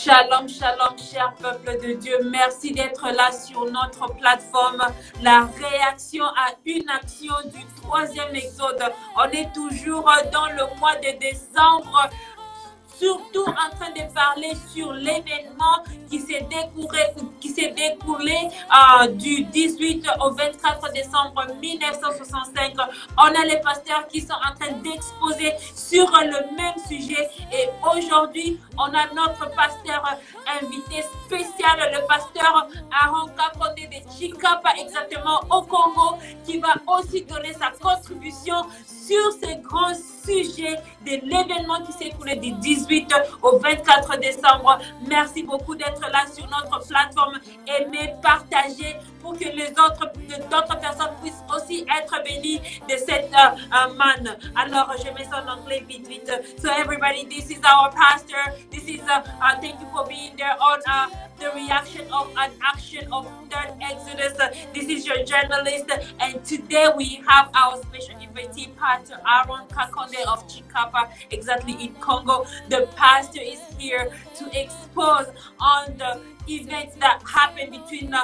Shalom, shalom, cher peuple de Dieu. Merci d'être là sur notre plateforme. La réaction à une action du 3e exode. On est toujours dans le mois de décembre. Surtout en train de parler sur l'événement qui s'est découlé du 18 au 24 décembre 1965. On a les pasteurs qui sont en train d'exposer sur le même sujet. Et aujourd'hui, on a notre pasteur invité spécial, le pasteur Aaron Kakonde de Chikapa, exactement au Congo, qui va aussi donner sa contribution sur ce grand sujet de l'événement qui s'est écoulé du 18 au 24 décembre. Merci beaucoup d'être là sur notre plateforme. Aimez, partagez pour que d'autres personnes puissent aussi être bénies de cette manne. Alors, je mets ça en anglais vite. So everybody, this is our pastor. This is, thank you for being there on the reaction of an action of 3rd Exodus. This is your journalist. And today we have our special invitee, Pastor Aaron Kakonde of Chikapa, exactly in Congo. The pastor is here to expose on the events that happened between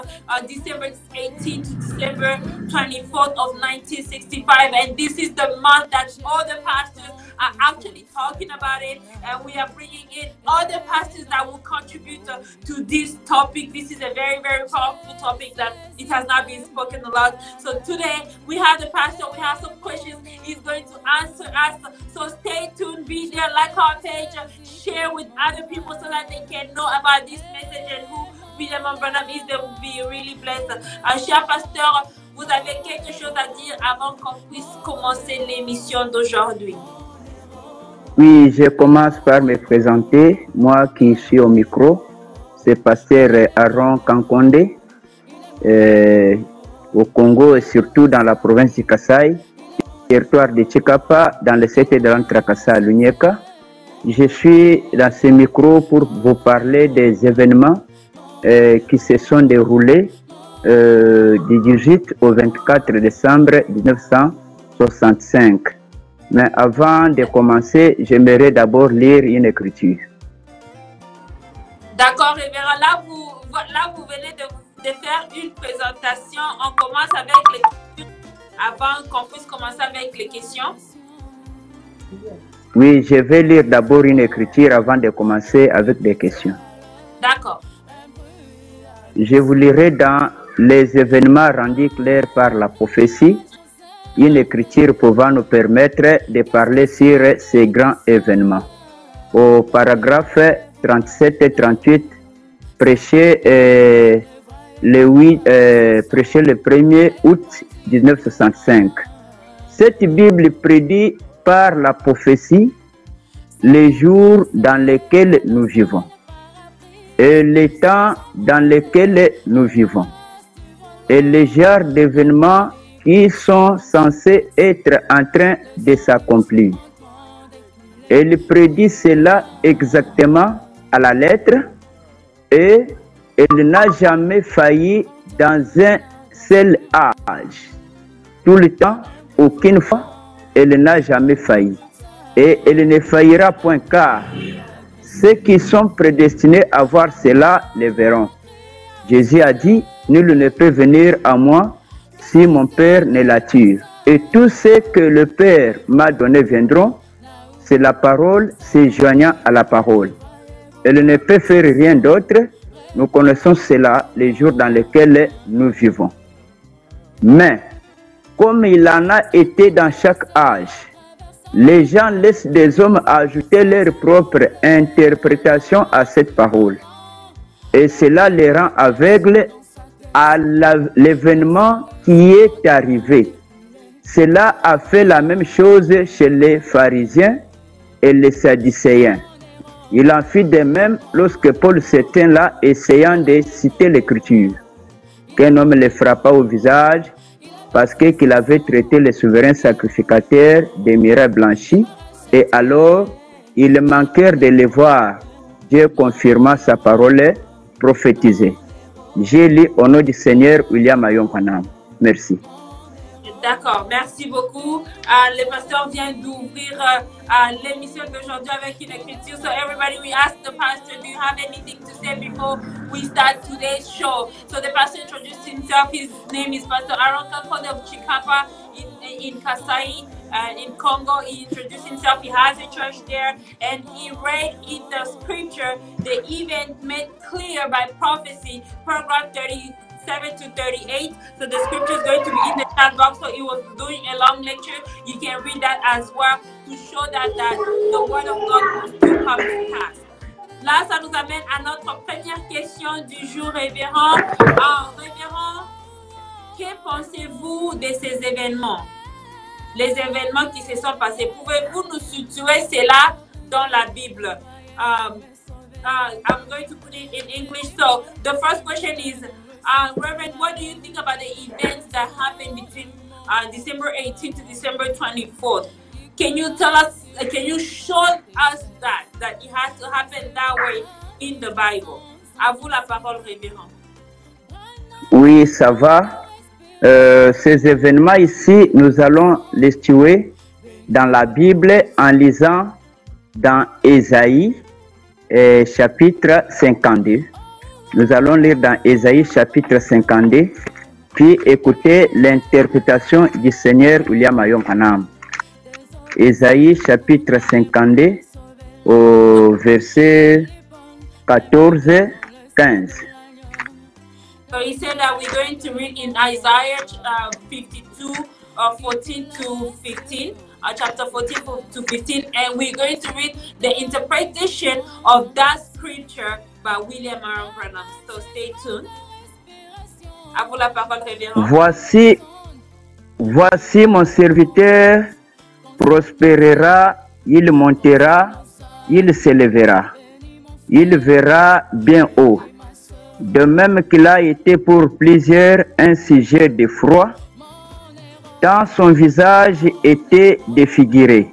December 18th to December 24th of 1965. And this is the month that all the pastors are actually talking about it. And we are bringing in all the pastors that will contribute to this topic. This is a very, very powerful topic that it has not been spoken a lot. So today we have the pastor, we have some questions he's going to answer us. So stay tuned, be there, like our page, share with other people so that they can know about this message and who William Branham is. They will be really blessed. Cher pasteur, vous avez quelque chose à dire avant qu'on puisse commencer l'émission d'aujourd'hui? Oui, je commence par me présenter. Moi qui suis au micro, c'est pasteur Aaron Kakonde, au Congo et surtout dans la province du Kasaï, territoire de Chikapa, dans le secteur de l'Antrakasa à Lunyeka. Je suis dans ce micro pour vous parler des événements qui se sont déroulés du 18 au 24 décembre 1965. Mais avant de commencer, j'aimerais d'abord lire une écriture. D'accord, révérend. Là, vous venez de faire une présentation. On commence avec les questions avant qu'on puisse commencer avec les questions. Oui, je vais lire d'abord une écriture avant de commencer avec des questions. D'accord. Je vous lirai dans les événements rendus clairs par la prophétie, une écriture pouvant nous permettre de parler sur ces grands événements. Au paragraphe 37 et 38, prêché le 1er août 1965. Cette Bible prédit par la prophétie les jours dans lesquels nous vivons et les temps dans lesquels nous vivons et les genres d'événements qui sont censés être en train de s'accomplir. Elle prédit cela exactement à la lettre et elle n'a jamais failli dans un seul âge. Tout le temps, aucune fois, elle n'a jamais failli. Et elle ne faillira point car ceux qui sont prédestinés à voir cela le verront. Jésus a dit, nul ne peut venir à moi si mon Père ne l'attire. Et tous ceux que le Père m'a donné viendront, c'est la parole se joignant à la parole. Elle ne peut faire rien d'autre. Nous connaissons cela les jours dans lesquels nous vivons. Mais, comme il en a été dans chaque âge, les gens laissent des hommes ajouter leur propre interprétation à cette parole. Et cela les rend aveugles à l'événement qui est arrivé. Cela a fait la même chose chez les pharisiens et les sadducéens. Il en fit de même lorsque Paul s'éteint là, essayant de citer l'écriture. Qu'un homme le frappa au visage parce qu'il avait traité le souverain sacrificateur des mirets blanchis, et alors ils manquèrent de le voir. Dieu confirma sa parole prophétisée. J'ai lu au nom du Seigneur William Branham. Merci. D'accord, merci beaucoup. Le pasteur vient d'ouvrir l'émission d'aujourd'hui avec une écriture. So everybody, we ask the pastor, do you have anything to say before we start today's show? So the pastor introduced himself. His name is Pastor Aaron Kakode of Chikapa in Kasai, in Congo. He introduced himself. He has a church there, and he read in the scripture the event made clear by prophecy, paragraph 37 to 38. So the scripture is going to be in the chat box. So he was doing a long lecture. You can read that as well to show that the word of God will still come to pass. Là, ça nous amène à notre première question du jour, révérend. Révérend, que pensez-vous de ces événements? Les événements qui se sont passés. Pouvez-vous nous situer cela dans la Bible? I'm going to put it in English. So the first question is, Reverend, what do you think about the events that happened between December 18th to December 24th? Can you tell us, can you show us that it has to happen that way in the Bible? À vous la parole, Révérend. Oui, ça va. Ces événements ici, nous allons les situer dans la Bible en lisant dans Ésaïe, chapitre 52. Nous allons lire dans Ésaïe, chapitre 52, puis écouter l'interprétation du Seigneur William Ayom Branham. Ésaïe, chapitre 52, au verset 14-15. So he said that we're going to read in Isaiah 52, 14 to 15, chapter 14 to 15, and we're going to read the interpretation of that scripture by William Aaron Branham. So stay tuned. À vous la parole, Révérend. Voici mon serviteur prospérera, il montera, il s'élèvera, il verra bien haut. De même qu'il a été pour plusieurs un sujet d'effroi, tant son visage était défiguré,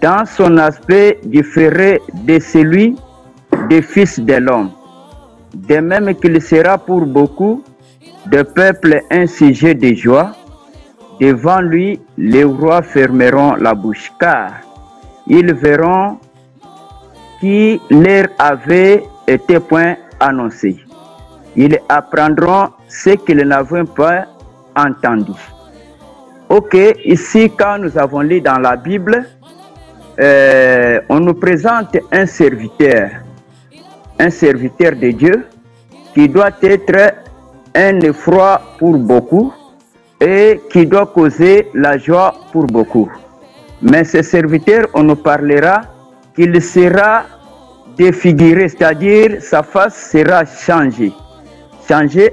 tant son aspect différait de celui des fils de l'homme. De même qu'il sera pour beaucoup de peuples un sujet de joie, devant lui les rois fermeront la bouche, car ils verront qui leur avait été point annoncé. Ils apprendront ce qu'ils n'avaient pas entendu. Ok, ici quand nous avons lu dans la Bible, on nous présente un serviteur de Dieu qui doit être un effroi pour beaucoup et qui doit causer la joie pour beaucoup. Mais ce serviteur, on nous parlera qu'il sera défiguré, c'est-à-dire sa face sera changée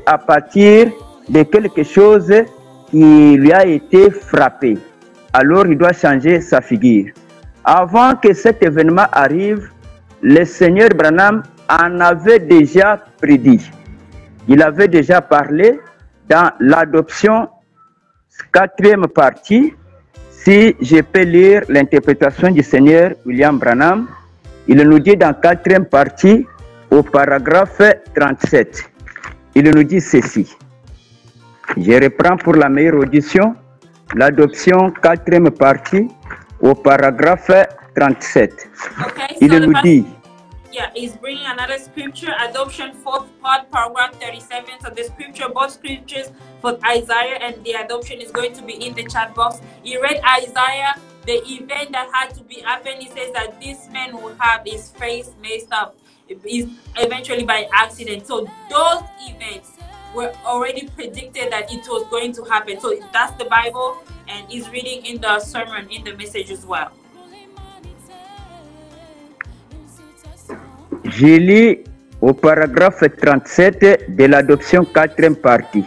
à partir de quelque chose qui lui a été frappé. Alors il doit changer sa figure. Avant que cet événement arrive, le Seigneur Branham en avait déjà prédit. Il avait déjà parlé dans l'adoption, 4e partie. Si je peux lire l'interprétation du Seigneur William Branham, il nous dit dans 4e partie, au paragraphe 37, il nous dit ceci. Je reprends pour la meilleure audition l'adoption 4e partie au paragraphe 37. Okay, il nous dit. Yeah, he's bringing another scripture, adoption 4th part, paragraph 37. So the scripture, both scriptures for Isaiah and the adoption is going to be in the chat box. He read Isaiah, the event that had to be happened. He says that this man will have his face messed up, is eventually by accident. So those events were already predicted that it was going to happen. So that's the Bible, and he's reading in the sermon, in the message as well. Je lis au paragraphe 37 de l'adoption 4e partie.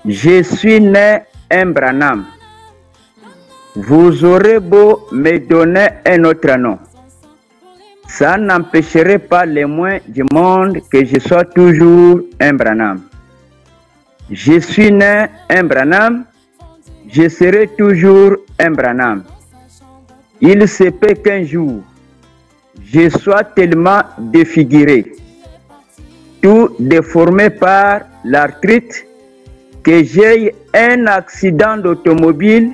Je suis né un Branham. Vous aurez beau me donner un autre nom. Ça n'empêcherait pas les moins du monde que je sois toujours un Branham. Je suis né un Branham. Je serai toujours un Branham. Il se peut qu'un jour, je sois tellement défiguré, tout déformé par l'arthrite, que j'ai un accident d'automobile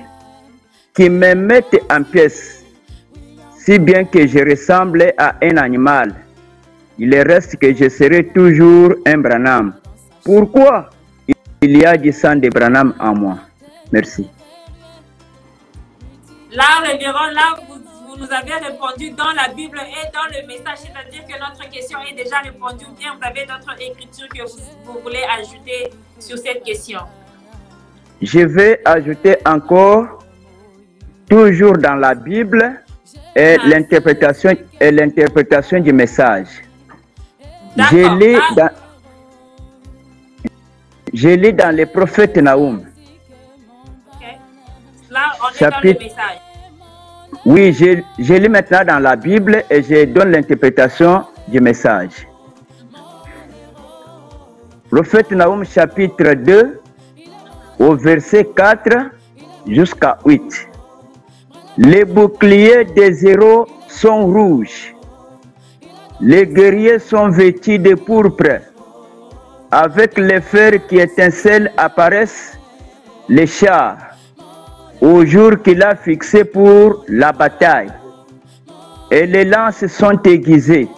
qui me mette en pièces, si bien que je ressemble à un animal. Il reste que je serai toujours un Branham. Pourquoi il y a du sang de Branham en moi? Merci. Là, révérend, là, vous nous avez répondu dans la Bible et dans le message, c'est-à-dire que notre question est déjà répondue, ou bien vous avez d'autres écritures que vous voulez ajouter sur cette question? Je vais ajouter encore, toujours dans la Bible, et l'interprétation du message. Je lis dans les prophètes Naoum. Okay. Là, on est dans le message. Oui, je lis maintenant dans la Bible et je donne l'interprétation du message. Prophète Naoum chapitre 2, au verset 4 jusqu'à 8. Les boucliers des héros sont rouges. Les guerriers sont vêtus de pourpre. Avec les fers qui étincellent apparaissent les chars au jour qu'il a fixé pour la bataille. Et les lances sont aiguisées.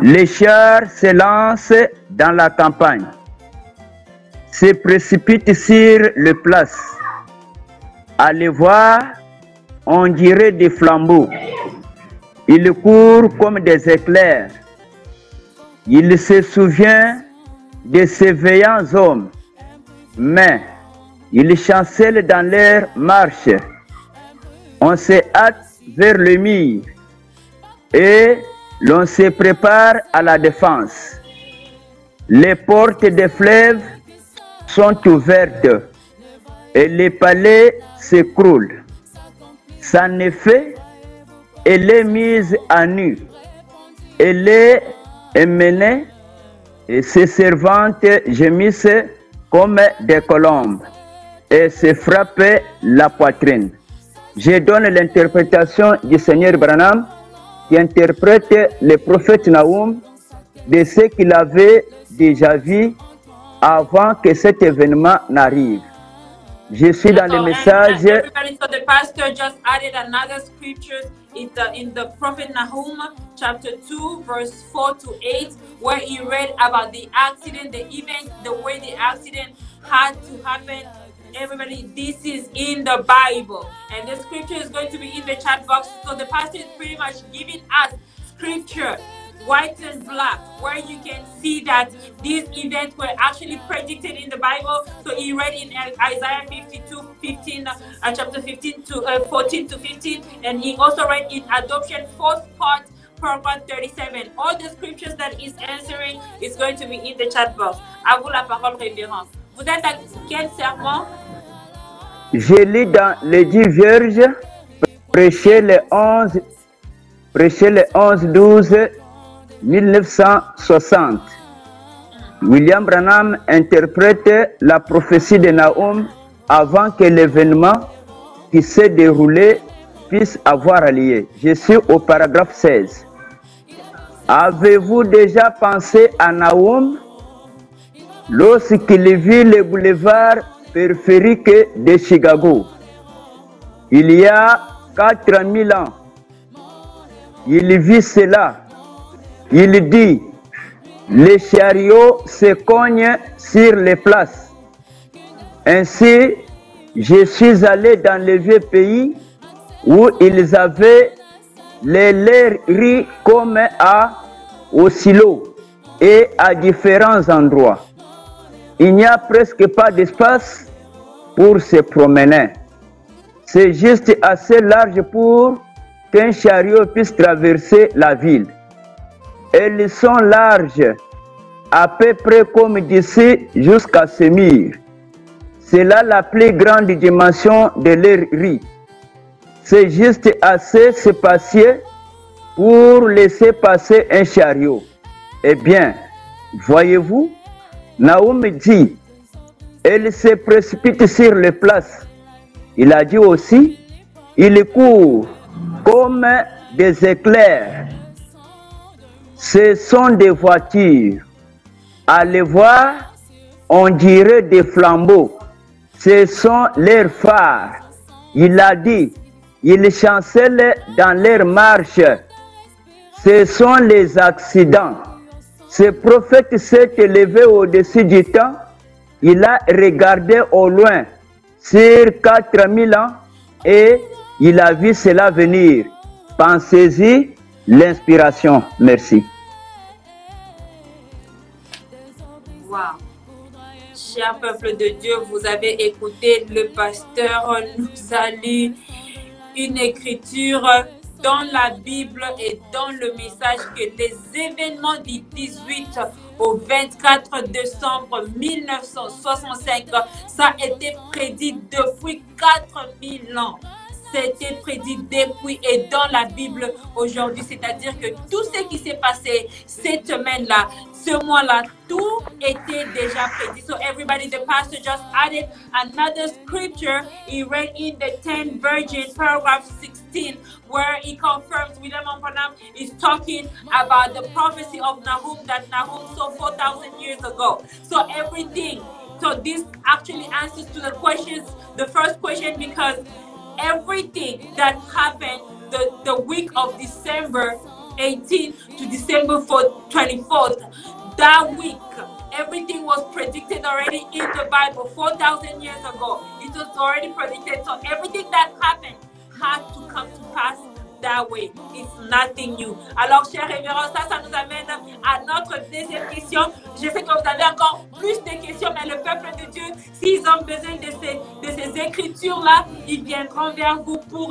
Les chars se lancent dans la campagne, se précipitent sur les places. À les voir, on dirait des flambeaux. Ils courent comme des éclairs. Il se souvient de ces veillants hommes, mais ils chancellent dans leur marche. On se hâte vers le mur et l'on se prépare à la défense. Les portes des fleuves sont ouvertes et les palais s'écroulent. Sans effet, elle est mise à nu. Elle est emmenée et ses servantes gémissent comme des colombes et se frappent la poitrine. Je donne l'interprétation du Seigneur Branham qui interprète le prophète Naoum de ce qu'il avait déjà vu avant que cet événement n'arrive. Je suis dans le message. So the pastor just added another scripture in the prophet Nahum chapter 2 verse 4 to 8 where he read about the accident, the event, the way the accident had to happen. Everybody, this is in the Bible and the scripture is going to be in the chat box. So the pastor is pretty much giving us scripture, white and black, where you can see that these events were actually predicted in the Bible. So he read in Isaiah 52:15, chapter 15 to 14 to 15, and he also read in Adoption 4th part, paragraph 37. All the scriptures that he's answering is going to be in the chat box. À vous la parole, révérend. Vous êtes à quel serment? Je lis dans les 10 Vierges, prêcher le 11-12 1960. William Branham interprète la prophétie de Naoum avant que l'événement qui s'est déroulé puisse avoir lieu. Je suis au paragraphe 16. Avez-vous déjà pensé à Naoum lorsqu'il vit le boulevard périphérique de Chicago? Il y a 4000 ans. Il vit cela. Il dit, les chariots se cognent sur les places. Ainsi, je suis allé dans le vieux pays où ils avaient les laiteries comme au silo et à différents endroits. Il n'y a presque pas d'espace pour se promener. C'est juste assez large pour qu'un chariot puisse traverser la ville. Elles sont larges, à peu près comme d'ici jusqu'à ce mur. C'est là la plus grande dimension de leur rue. C'est juste assez spacieux pour laisser passer un chariot. Eh bien, voyez-vous, Naoum dit, elle se précipite sur les places. Il a dit aussi, il court comme des éclairs. Ce sont des voitures. À les voir, on dirait des flambeaux. Ce sont leurs phares. Il a dit, ils chancellent dans leur marche. Ce sont les accidents. Ce prophète s'est élevé au-dessus du temps. Il a regardé au loin sur 4000 ans et il a vu cela venir. Pensez-y, l'inspiration. Merci. Wow. Cher peuple de Dieu, vous avez écouté, le pasteur nous a lu une écriture dans la Bible et dans le message que les événements du 18 au 24 décembre 1965, ça a été prédit depuis 4000 ans. C'était prédit depuis et dans la Bible aujourd'hui. C'est-à-dire que tout ce qui s'est passé cette semaine-là, ce mois-là, tout était déjà prédit. So everybody, the pastor just added another scripture. He read in the 10 Virgin, paragraph 16, where he confirms William Branham is talking about the prophecy of Nahum that Nahum saw 4,000 years ago. So everything. So this actually answers to the questions, the first question, because everything that happened the week of December 18th to December 24th, that week, everything was predicted already in the Bible 4,000 years ago. It was already predicted. So everything that happened had to come to pass that way. It's nothing new. Alors, chers révérends, ça nous amène à notre deuxième question. Je sais que vous avez encore plus de questions, mais le peuple de Dieu, s'ils ont besoin de ces écritures-là, ils viendront vers vous pour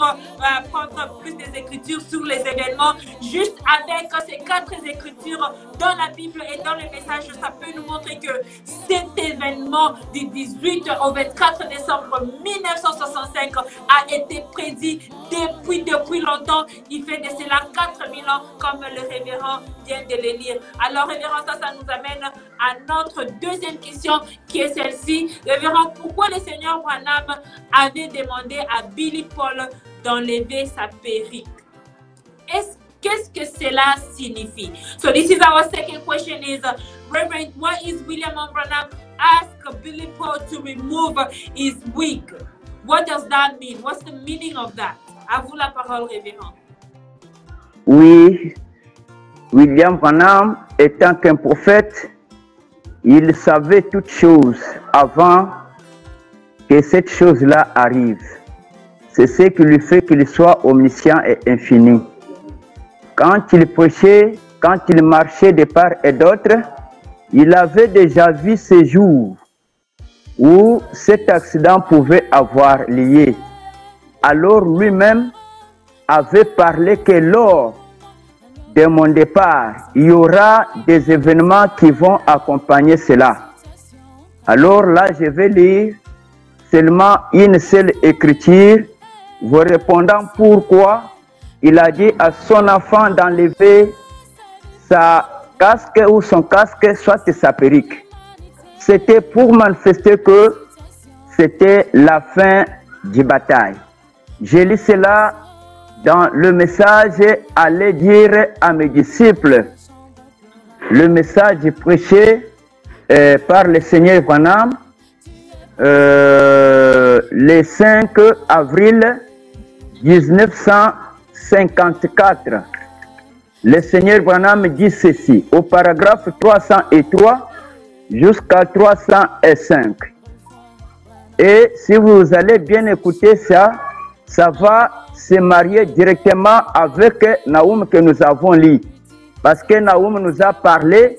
prendre plus des écritures sur les événements. Juste avec ces 4 écritures dans la Bible et dans le message, ça peut nous montrer que cet événement du 18 au 24 décembre 1965 a été prédit depuis longtemps. Il fait de cela 4000 ans, comme le révérend vient de le lire. Alors, révérend, ça nous amène à notre deuxième question, qui est celle-ci. Révérend, pourquoi le Seigneur Branham avait demandé à Billy Paul d'enlever sa perruque? Qu'est-ce que cela signifie? So this is our second question is, Reverend, why is William Branham asked Billy Paul to remove his wig? What does that mean? What's the meaning of that? À vous la parole, révérend. Oui, William Branham, étant qu'un prophète, il savait toutes choses avant que cette chose-là arrive. C'est ce qui lui fait qu'il soit omniscient et infini. Quand il prêchait, quand il marchait de part et d'autre, il avait déjà vu ces jours où cet accident pouvait avoir lieu. Alors lui-même avait parlé que lors de mon départ, il y aura des événements qui vont accompagner cela. Alors là, je vais lire seulement une seule écriture, vous répondant pourquoi il a dit à son enfant d'enlever sa casque ou son casque, soit sa perruque. C'était pour manifester que c'était la fin du bataille. J'ai lu cela dans le message « Allez dire à mes disciples ». Le message prêché par le Seigneur Branham le 5 avril 1954. Le Seigneur Branham dit ceci au paragraphe 303 jusqu'à 305. Et si vous allez bien écouter ça, ça va se marier directement avec Nahum que nous avons lu. Parce que Nahum nous a parlé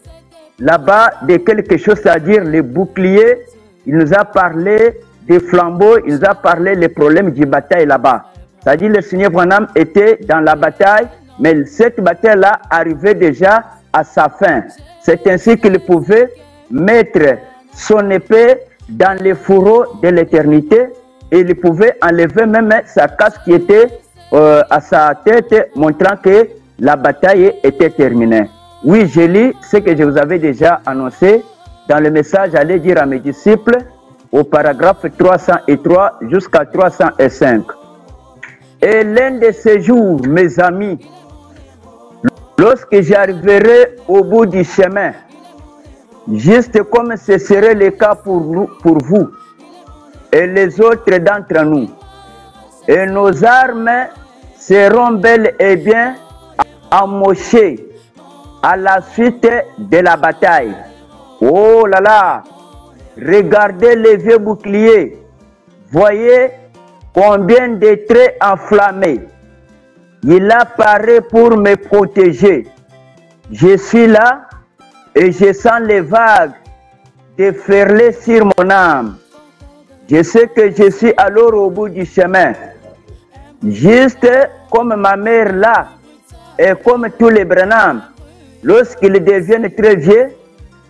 là-bas de quelque chose, c'est-à-dire les boucliers. Il nous a parlé des flambeaux, il nous a parlé des problèmes de bataille là-bas. C'est-à-dire le Seigneur Branham était dans la bataille, mais cette bataille-là arrivait déjà à sa fin. C'est ainsi qu'il pouvait mettre son épée dans les fourreaux de l'éternité. Et il pouvait enlever même sa casque qui était à sa tête, montrant que la bataille était terminée. Oui, je lis ce que je vous avais déjà annoncé dans le message « Allez dire à mes disciples » au paragraphe 303 jusqu'à 305. Et l'un de ces jours, mes amis, lorsque j'arriverai au bout du chemin, juste comme ce serait le cas pour vous et les autres d'entre nous. Et nos armes seront bel et bien amochées à la suite de la bataille. Oh là là! Regardez les vieux boucliers. Voyez combien de traits enflammés. Il apparaît pour me protéger. Je suis là et je sens les vagues déferler sur mon âme. Je sais que je suis alors au bout du chemin. Juste comme ma mère là, et comme tous les Branham, lorsqu'ils deviennent très vieux,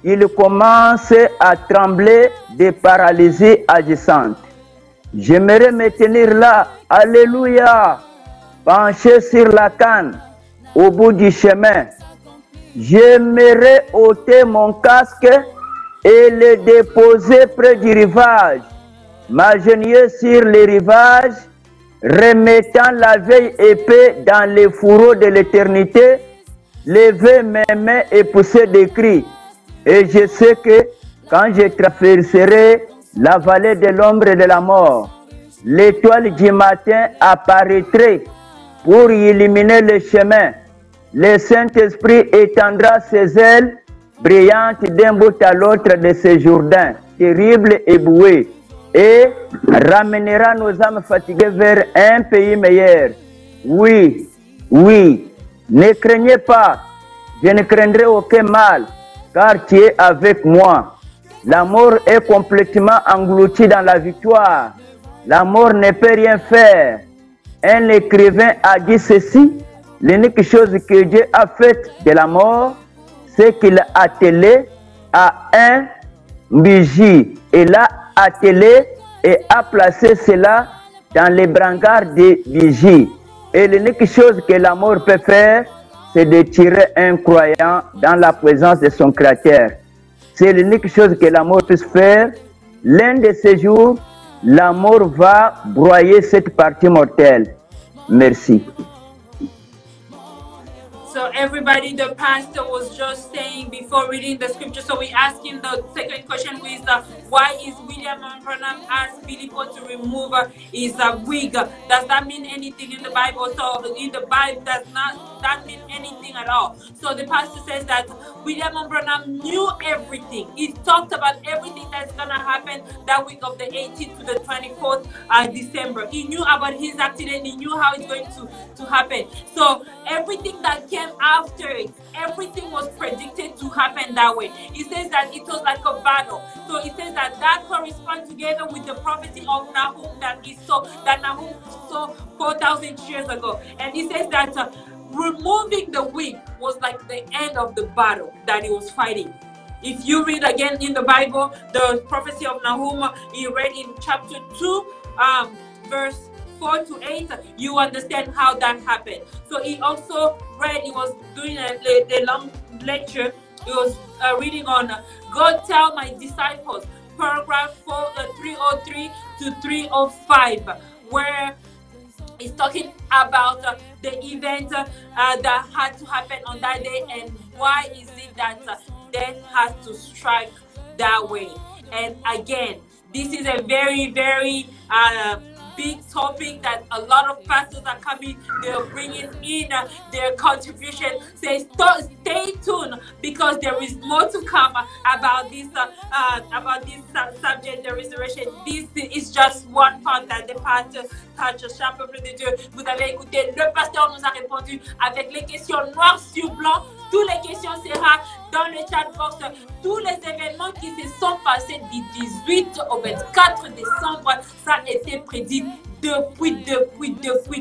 ils commencent à trembler de paralysie agissante. J'aimerais me tenir là, alléluia, penché sur la canne, au bout du chemin. J'aimerais ôter mon casque et le déposer près du rivage, m'agenouiller sur les rivages, remettant la vieille épée dans les fourreaux de l'éternité, lever mes mains et pousser des cris. Et je sais que quand je traverserai la vallée de l'ombre de la mort, l'étoile du matin apparaîtrait pour illuminer le chemin. Le Saint-Esprit étendra ses ailes brillantes d'un bout à l'autre de ce Jourdain, terrible et boueux, et ramènera nos âmes fatiguées vers un pays meilleur. Oui, oui, ne craignez pas, je ne craindrai aucun mal, car tu es avec moi. La mort est complètement engloutie dans la victoire. La mort ne peut rien faire. Un écrivain a dit ceci: l'unique chose que Dieu a faite de la mort, c'est qu'il a attelé à un vigie. Il a attelé et a placé cela dans les brancards des vigies. Et l'unique chose que la mort peut faire, c'est de tirer un croyant dans la présence de son Créateur. C'est l'unique chose que la mort puisse faire. L'un de ces jours, la mort va broyer cette partie mortelle. Merci. So everybody, the pastor was just saying before reading the scripture. So we asked him the second question, which is why is William Branham asked Philippo to remove his wig? Does that mean anything in the Bible? So in the Bible, does not that mean anything at all? So the pastor says that William Branham knew everything. He talked about everything that's gonna happen that week of the 18th to the 24th December. He knew about his accident. He knew how it's going to happen. So everything that came after it, everything was predicted to happen that way. He says that it was like a battle. So he says that corresponds together with the prophecy of Nahum that Nahum saw 4,000 years ago. And he says that removing the wig was like the end of the battle that he was fighting. If you read again in the Bible, the prophecy of Nahum, he read in chapter 2, verse 4 to 8, you understand how that happened. So he also read, he was doing a long lecture, he was reading on God Tell My Disciples, paragraph 303 to 305, where he's talking about the event that had to happen on that day and why is it that death has to strike that way. And again, this is a very, very big topic that a lot of pastors are coming, they're bringing in their contribution. Say, stay tuned because there is more to come about this subject, the resurrection. This is just one part that the pastor touched. Cher peuple de Dieu, vous avez écouté, le pasteur nous a répondu avec les questions noires sur blanc. Toutes les questions seront dans le chat box. Tous les événements qui se sont passés du 18 au 24 décembre, ça a été prédit depuis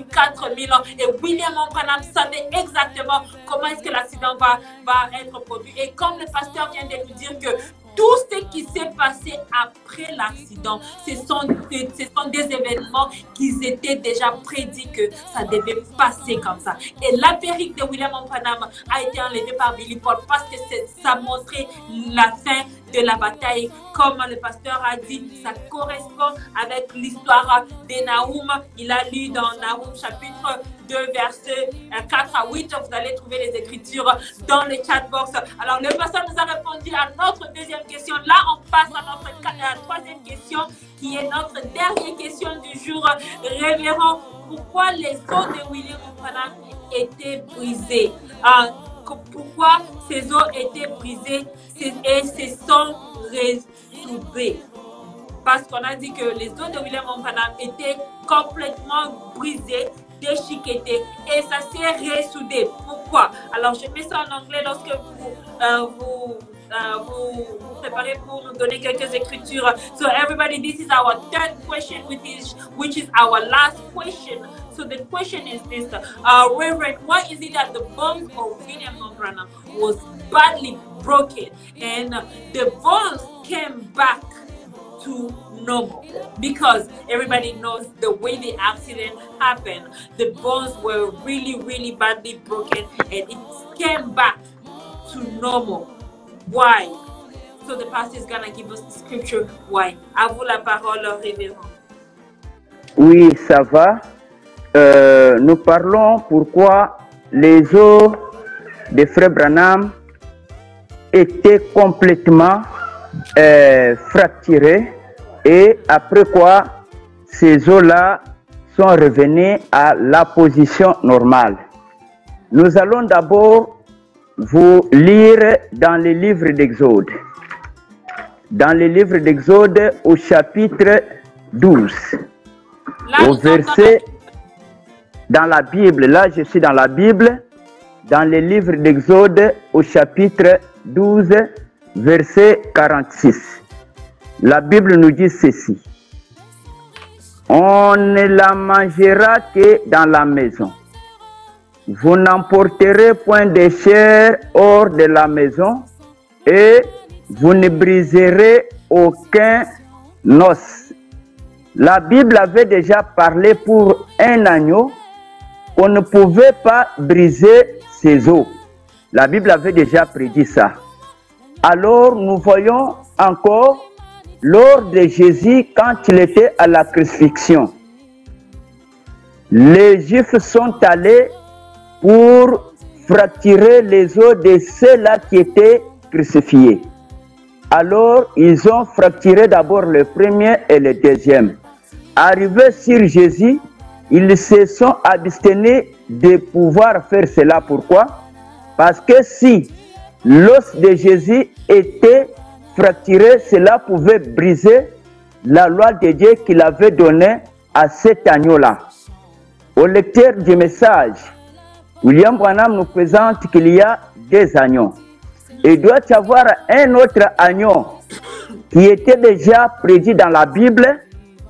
4000 ans. Et William Branham savait exactement comment est-ce que l'accident va être produit. Et comme le pasteur vient de nous dire que tout ce qui s'est passé après l'accident, ce sont des événements qui étaient déjà prédits que ça devait passer comme ça. Et la perruque de William Branham a été enlevée par Billy Paul parce que ça montrait la fin de la bataille. Comme le pasteur a dit, ça correspond avec l'histoire de Nahum. Il a lu dans Nahum chapitre 2, versets 4 à 8. Vous allez trouver les écritures dans le chat box. Alors, le pasteur nous a répondu à notre deuxième question. Là, on passe à notre troisième question, qui est notre dernière question du jour. Révérend, pourquoi les os de William Branham étaient brisés? Pourquoi ces os étaient brisés et se sont ressoudés? Parce qu'on a dit que les os de William Branham étaient complètement brisés, déchiquetés, et ça s'est ressoudé. Pourquoi? Alors, je mets ça en anglais lorsque vous préparez pour nous donner quelques écritures. So, everybody, this is our third question, which is our last question. So, the question is this, Reverend, why is it that the bones of William Branham was badly broken and the bones came back to normal? Because everybody knows the way the accident happened, the bones were really, really badly broken and it came back to normal. Why? So the pastor is going to give us the scripture. Why? À vous la parole, révérend. Oui, ça va. Nous parlons pourquoi les os de Frère Branham étaient complètement fracturés et après quoi ces os-là sont revenus à la position normale. Nous allons d'abord vous lire dans le livre d'Exode. Dans le livre d'Exode au chapitre 12. Là, au verset, dans la Bible, là je suis dans la Bible, dans le livre d'Exode au chapitre 12, verset 46. La Bible nous dit ceci. On ne la mangera que dans la maison. Vous n'emporterez point de chair hors de la maison et vous ne briserez aucun os. La Bible avait déjà parlé pour un agneau qu'on ne pouvait pas briser ses os. La Bible avait déjà prédit ça. Alors nous voyons encore lors de Jésus quand il était à la crucifixion. Les Juifs sont allés pour fracturer les os de ceux-là qui étaient crucifiés. Alors, ils ont fracturé d'abord le premier et le deuxième. Arrivés sur Jésus, ils se sont abstenus de pouvoir faire cela. Pourquoi? Parce que si l'os de Jésus était fracturé, cela pouvait briser la loi de Dieu qu'il avait donnée à cet agneau-là. Au lecteur du message, William Branham nous présente qu'il y a deux agneaux. Il doit y avoir un autre agneau qui était déjà prédit dans la Bible.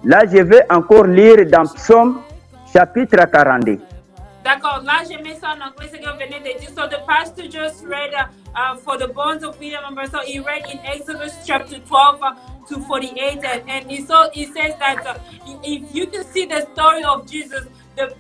Là, je vais encore lire dans Psaume chapitre 42. D'accord, là je mets ça en anglais, ce que vous venez de dire. So the pastor just read for the bones of William Branham. So he read in Exodus chapter 12 to 48, and he says that if you can see the story of Jesus, the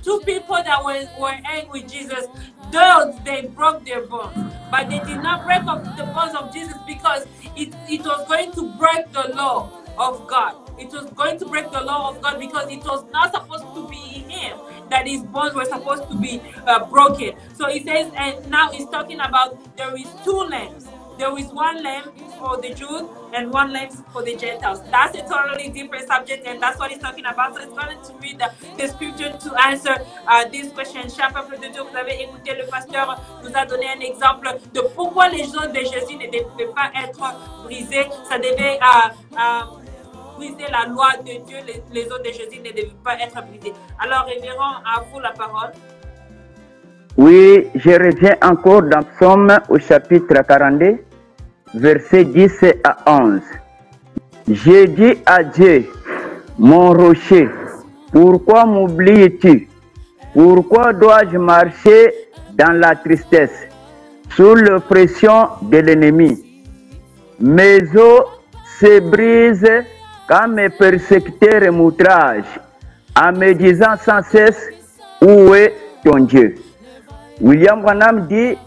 two people that were angry with Jesus, those they broke their bones, but they did not break up the bones of Jesus because it was going to break the law of God. It was going to break the law of God because it was not supposed to be in him that his bones were supposed to be broken. So he says, and now he's talking about there is two lambs. There is one lamb for the Jews and one lamb for the Gentiles. That's a totally different subject, and that's what he's talking about. So he's going to read the scripture to answer this question. Cher peuple de Dieu, vous avez écouté, le pasteur nous a donné un exemple de pourquoi les os de Jésus ne devaient pas être brisés. Ça devait briser la loi de Dieu. Les os de Jésus ne devaient pas être brisés. Alors, révérend, à vous la parole. Oui, je reviens encore dans Psaume au chapitre 42, versets 10 à 11. J'ai dit à Dieu, mon rocher, pourquoi m'oublies-tu? Pourquoi dois-je marcher dans la tristesse, sous l'oppression de l'ennemi? Mes os se brisent quand mes persécuteurs m'outragent, en me disant sans cesse, où est ton Dieu? William Branham dit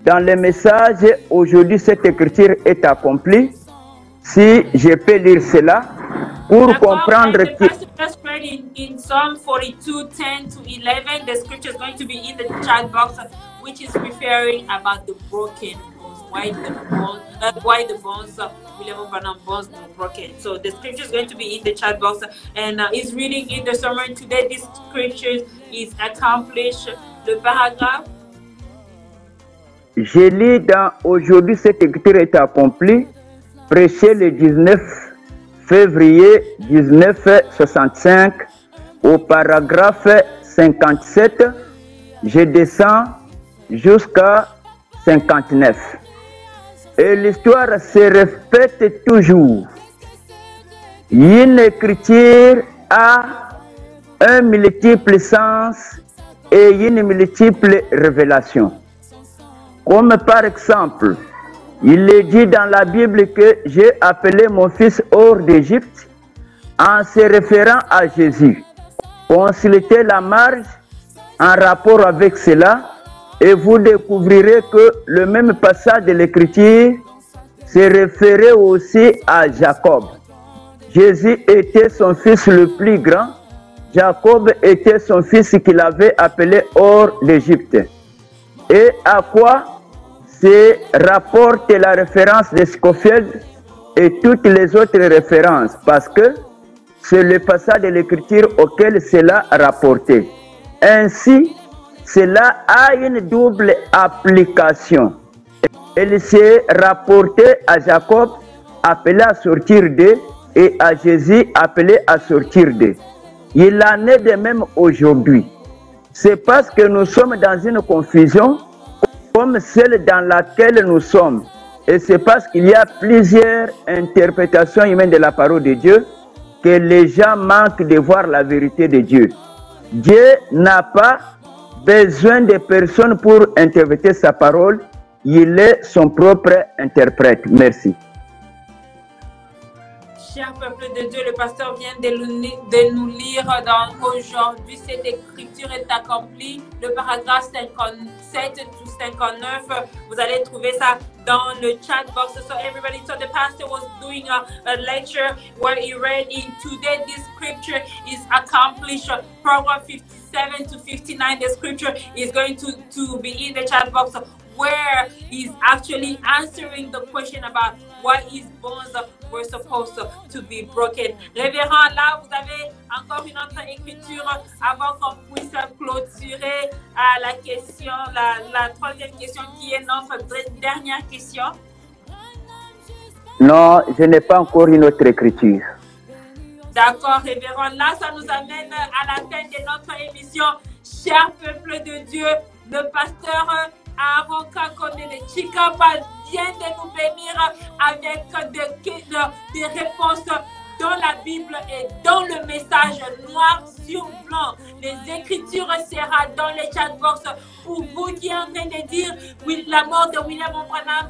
dans le message, aujourd'hui cette écriture est accomplie. Si je peux lire cela, pour comprendre que just read in Psalm 42, 10 to 11, the scripture is going to be in the chat box, which is referring about the broken bones, why the bones, William Branham bones were broken. So the scripture is going to be in the chat box, and is reading in the sermon today. This scripture is accomplished. Le paragraphe. Je lis dans aujourd'hui cette écriture est accomplie, prêché le 19 février 1965 au paragraphe 57, je descends jusqu'à 59. Et l'histoire se répète toujours. Une écriture a un multiple sens et une multiple révélation. Comme par exemple, il est dit dans la Bible que j'ai appelé mon fils hors d'Égypte en se référant à Jésus. Consultez la marge en rapport avec cela et vous découvrirez que le même passage de l'Écriture se référait aussi à Jacob. Jésus était son fils le plus grand. Jacob était son fils qu'il avait appelé hors d'Égypte. Et à quoi se rapporte la référence de Scofield et toutes les autres références, parce que c'est le passage de l'Écriture auquel cela rapporté. Ainsi, cela a une double application. Elle s'est rapportée à Jacob, appelé à sortir d'eux, et à Jésus, appelé à sortir d'eux. Il en est de même aujourd'hui. C'est parce que nous sommes dans une confusion comme celle dans laquelle nous sommes. Et c'est parce qu'il y a plusieurs interprétations humaines de la parole de Dieu que les gens manquent de voir la vérité de Dieu. Dieu n'a pas besoin de personne pour interpréter sa parole. Il est son propre interprète. Merci. Cher peuple de Dieu, le pasteur vient de nous lire dans aujourd'hui, cette écriture est accomplie, le paragraphe 57 to 59. Vous allez trouver ça dans le chat box. So everybody, so the pastor was doing a lecture where he read in today. This scripture is accomplished. Proverbs 57 to 59. The scripture is going to be in the chat box, where he's actually answering the question about why his bones were supposed to be broken. Révérend, là, vous avez encore une autre écriture avant qu'on puisse clôturer la question, la troisième question qui est notre dernière question. Non, je n'ai pas encore une autre écriture. D'accord, révérend. Là, ça nous amène à la fin de notre émission. Cher peuple de Dieu, le pasteur Aaron Kakone de Chikapa vient de nous bénir avec des réponses dans la Bible et dans le message noir sur blanc. Les écritures sera dans les chat box pour vous qui êtes en train de dire oui, la mort de William Branham,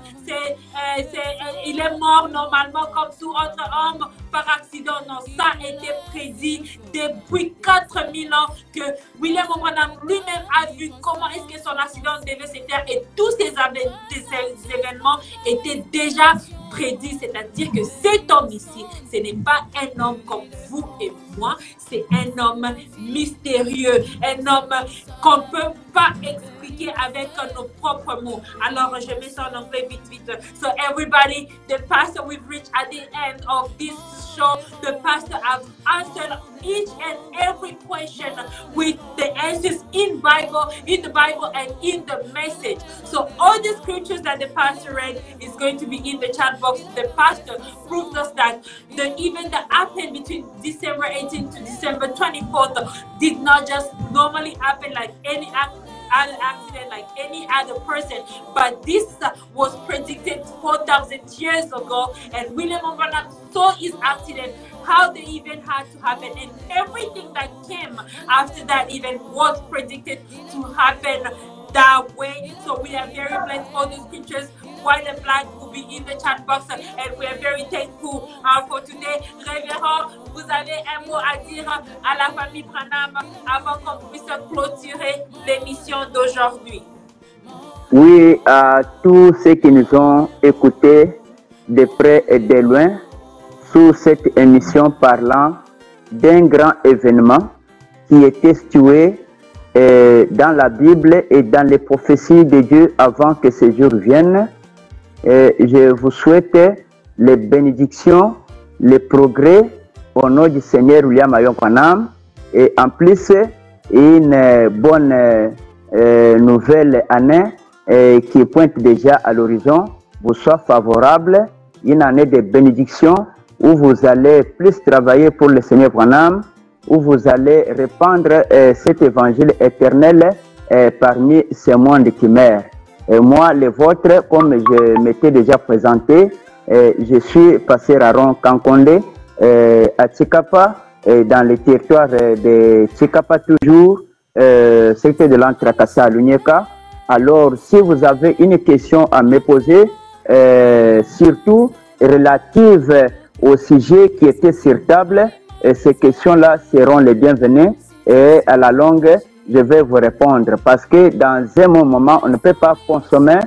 il est mort normalement comme tout autre homme par accident. Non, ça a été prédit depuis 4000 ans que William Branham lui-même a vu comment est-ce que son accident devait se faire et tous ces événements étaient déjà prédit, c'est-à-dire que cet homme ici, ce n'est pas un homme comme vous et moi, c'est un homme mystérieux, un homme qu'on ne peut pas expliquer avec nos propres mots. Alors, je mets ça en anglais vite. So everybody, the pastor, we've reached at the end of this show. The pastor has answered each and every question with the answers in the Bible and in the message. So all the scriptures that the pastor read is going to be in the chat box. The pastor proved us that the event that happened between December 18th to December 24th did not just normally happen like any other accident, like any other person, but this was predicted 4,000 years ago, and William Branham saw his accident, how the event had to happen, and everything that came after that event was predicted to happen that way. So we are very blessed for the scriptures. White and black will be in the chat box, and we are very thankful for today. Révérend, vous avez un mot à dire à la famille Branham avant qu'on puisse clôturer l'émission d'aujourd'hui? Oui, à tous ceux qui nous ont écoutés de près et de loin, sous cette émission parlant d'un grand événement qui était situé dans la Bible et dans les prophéties de Dieu avant que ce jour vienne. Je vous souhaite les bénédictions, les progrès au nom du Seigneur William Ayon Branham, et en plus une bonne nouvelle année qui pointe déjà à l'horizon vous soit favorable, une année de bénédiction où vous allez plus travailler pour le Seigneur Branham, où vous allez répandre cet évangile éternel parmi ces mondes qui meurent. Et moi, les vôtres, comme je m'étais déjà présenté, je suis pasteur Aaron Kankonde à Tchikapa, dans le territoire de Tchikapa toujours, secteur de l'Antrakasa à Lunyeka. Alors, si vous avez une question à me poser, surtout relative au sujet qui était sur table, ces questions-là seront les bienvenues et à la longue, je vais vous répondre parce que dans un moment, on ne peut pas consommer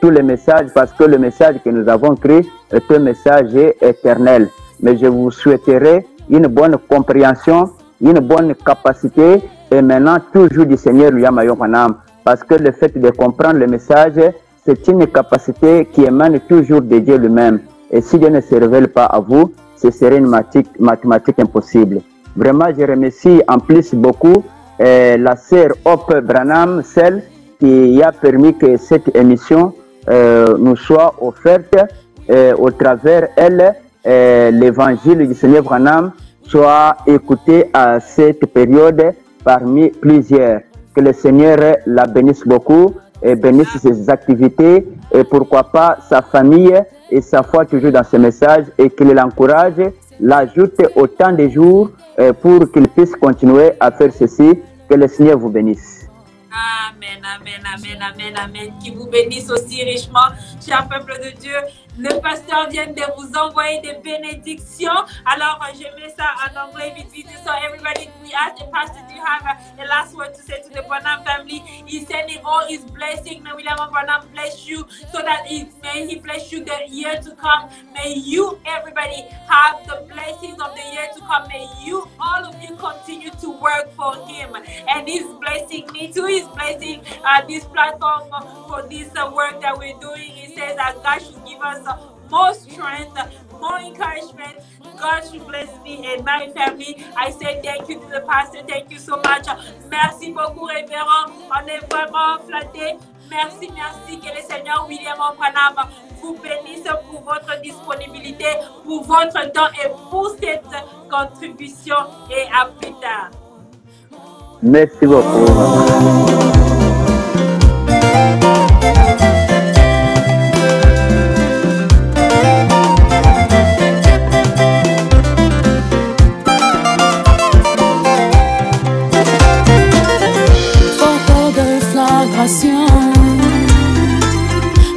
tous les messages parce que le message que nous avons créé est un message éternel. Mais je vous souhaiterais une bonne compréhension, une bonne capacité et maintenant toujours du Seigneur William Ayon Branham parce que le fait de comprendre le message, c'est une capacité qui émane toujours de Dieu lui-même. Et si Dieu ne se révèle pas à vous, ce serait une mathématique impossible. Vraiment, je remercie en plus beaucoup la sœur Hope Branham, celle qui a permis que cette émission nous soit offerte au travers elle, l'évangile du Seigneur Branham soit écouté à cette période parmi plusieurs. Que le Seigneur la bénisse beaucoup et bénisse ses activités et pourquoi pas sa famille et sa foi toujours dans ce message et qu'il l'encourage, l'ajoute autant de jours pour qu'il puisse continuer à faire ceci. Que le Seigneur vous bénisse. Amen, amen, amen, amen, amen. Qui vous bénisse aussi richement, cher peuple de Dieu. Le pasteur vient de vous envoyer des bénédictions. Alors, je mets ça en anglais vite vite. So everybody, we ask the pastor to have a last word to say to the Branham family. He's sending all his blessing. May William Branham bless you so that may he bless you the year to come. May you, everybody, have the blessings of the year to come. May you, all of you, continue to work for him. And he's blessing me too. He's blessing this platform for this work that we're doing. He says that God should give us more strength, more encouragement. God should bless me and my family. I say thank you to the pastor. Thank you so much. Merci beaucoup, révérend. On est vraiment flattés. Merci, merci. Que le Seigneur William Branham vous bénisse pour votre disponibilité, pour votre temps et pour cette contribution. Et à plus tard. Merci beaucoup.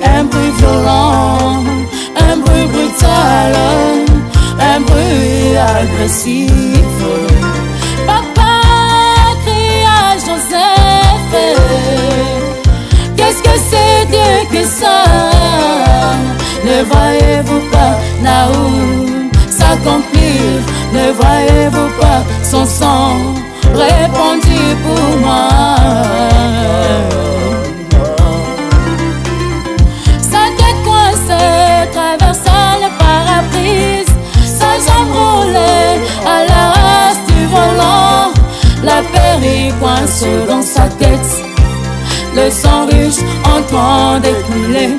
Un bruit violent, un bruit brutal, un bruit agressif. Papa crie à Joseph, qu'est-ce que c'est Dieu que ça? Ne voyez-vous pas Naoum s'accomplir? Ne voyez-vous pas son sang répandu pour moi? Sa tête coincée traversant le pare-brise, sa jambe roulée à la race du volant, la pérille coince dans sa tête, le sang riche en train de couler.